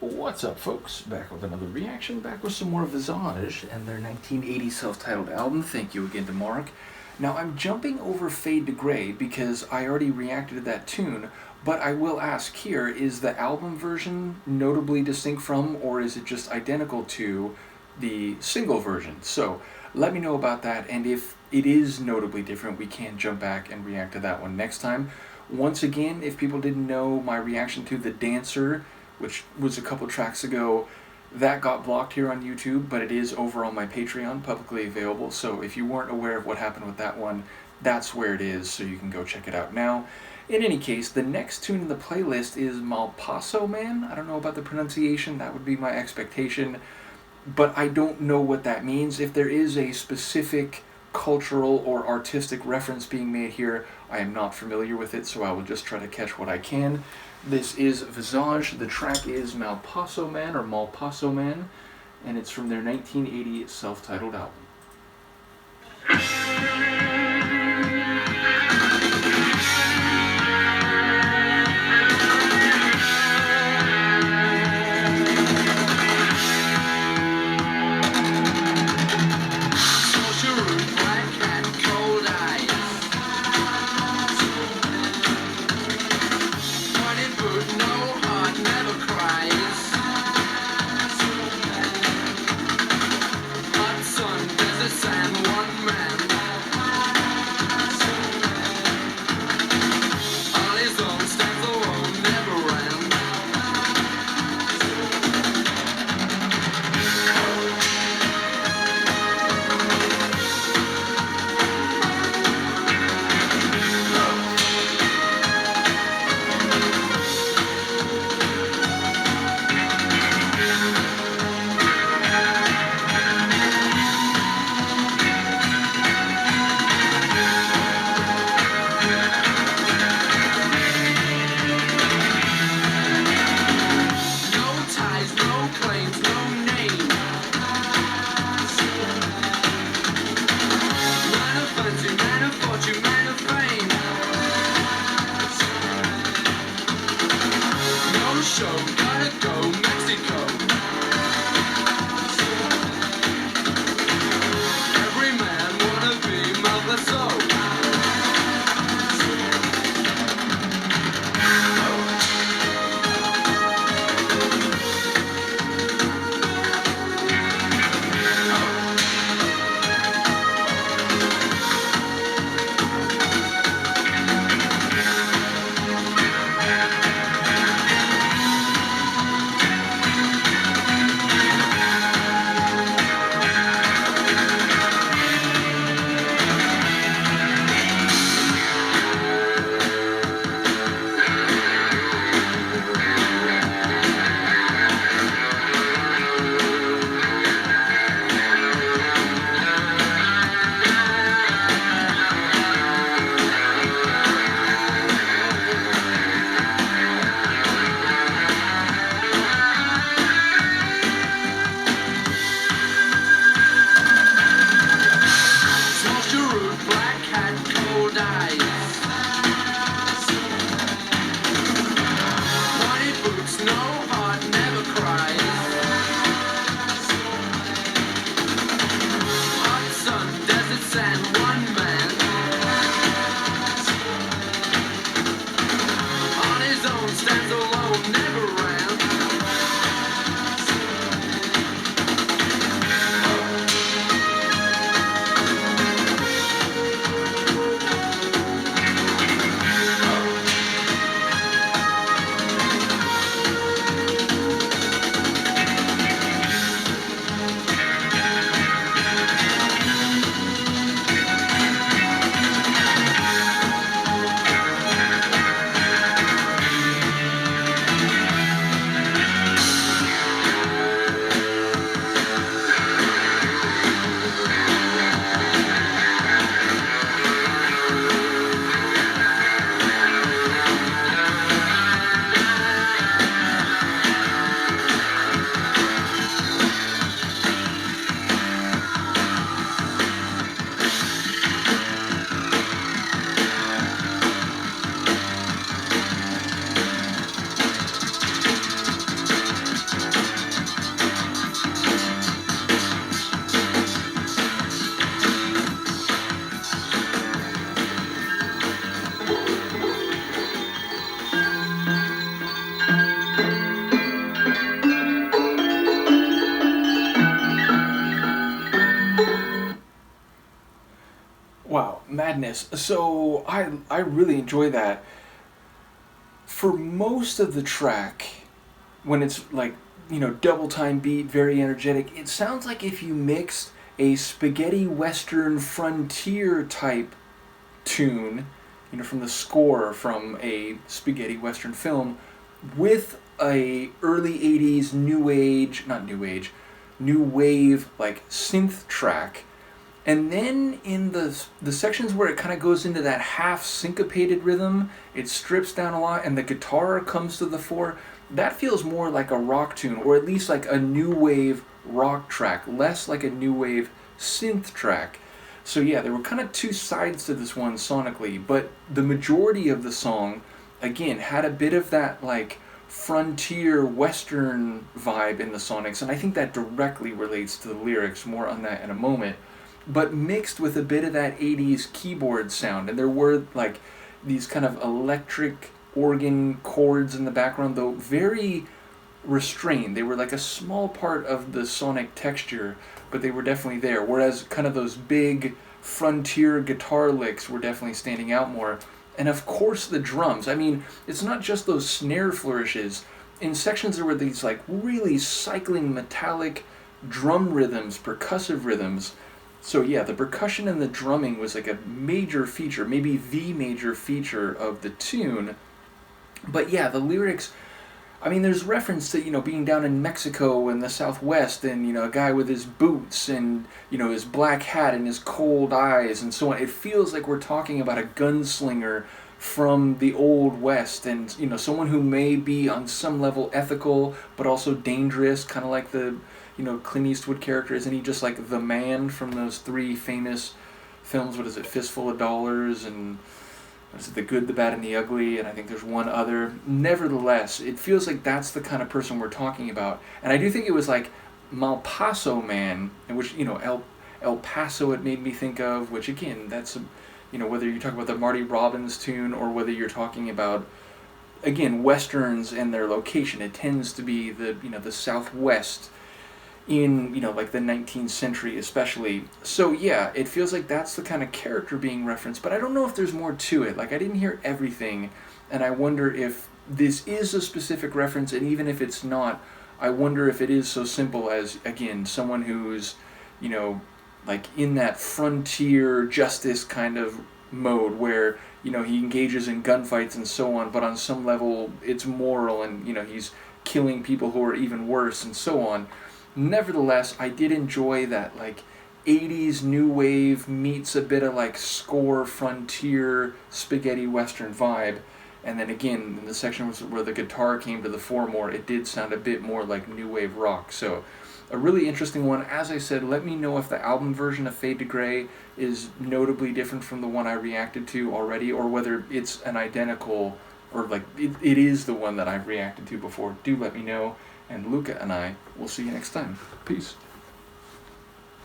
What's up, folks? Back with another reaction, back with some more Visage and their 1980 self-titled album. Thank you again to Mark. Now, I'm jumping over Fade to Grey because I already reacted to that tune, but I will ask here, is the album version notably distinct from, or is it just identical to the single version? So, let me know about that, and if it is notably different, we can jump back and react to that one next time. Once again, if people didn't know, my reaction to The Dancer, which was a couple tracks ago, that got blocked here on YouTube, but it is over on my Patreon, publicly available, so if you weren't aware of what happened with that one, that's where it is, so you can go check it out now. In any case, the next tune in the playlist is Malpaso Man. I don't know about the pronunciation, that would be my expectation, but I don't know what that means. If there is a specific cultural or artistic reference being made here, I am not familiar with it, so I will just try to catch what I can. This is Visage. The track is Malpaso Man, or Malpaso Man, and it's from their 1980 self-titled album. Madness. So I really enjoy that. For most of the track, when it's like, double time beat, very energetic, it sounds like if you mixed a spaghetti western frontier type tune, from the score from a spaghetti western film, with a early 80s new wave like synth track. And then in the sections where it kind of goes into that half syncopated rhythm, it strips down a lot and the guitar comes to the fore. That feels more like a rock tune, or at least like a new wave rock track, less like a new wave synth track. So yeah, there were kind of two sides to this one sonically, but the majority of the song, again, had a bit of that like frontier western vibe in the sonics, and I think that directly relates to the lyrics. More on that in a moment. But mixed with a bit of that 80s keyboard sound, and there were like these kind of electric organ chords in the background, though very restrained. They were like a small part of the sonic texture, but they were definitely there. Whereas kind of those big frontier guitar licks were definitely standing out more. And of course the drums. I mean, it's not just those snare flourishes. In sections there were these like really cycling metallic drum rhythms, percussive rhythms. So yeah, the percussion and the drumming was like a major feature, maybe the major feature of the tune. But yeah, the lyrics, I mean, there's reference to, being down in Mexico in the Southwest and, a guy with his boots and, his black hat and his cold eyes and so on. It feels like we're talking about a gunslinger from the Old West and, someone who may be on some level ethical but also dangerous, kind of like the, Clint Eastwood character. Isn't he just like the man from those three famous films? What is it, Fistful of Dollars and... Is it The Good, the Bad, and the Ugly? And I think there's one other. Nevertheless, it feels like that's the kind of person we're talking about. And I do think it was like Malpaso Man, in which, El Paso it made me think of, which again, that's, whether you're talking about the Marty Robbins tune or whether you're talking about, again, Westerns and their location. It tends to be the Southwest in, like the 19th century especially. So yeah, it feels like that's the kind of character being referenced, but I don't know if there's more to it. Like, I didn't hear everything, and I wonder if this is a specific reference, and even if it's not, I wonder if it is so simple as, again, someone who's, like in that frontier justice kind of mode where, he engages in gunfights and so on, but on some level it's moral and, he's killing people who are even worse and so on. Nevertheless, I did enjoy that like 80s new wave meets a bit of like score frontier spaghetti western vibe, and then again in the section where the guitar came to the fore more, it did sound a bit more like new wave rock. So a really interesting one. As I said, let me know if the album version of Fade to Grey is notably different from the one I reacted to already, or whether it's an identical, or like it is the one that I've reacted to before. Do let me know. And Luca and I will see you next time. Peace.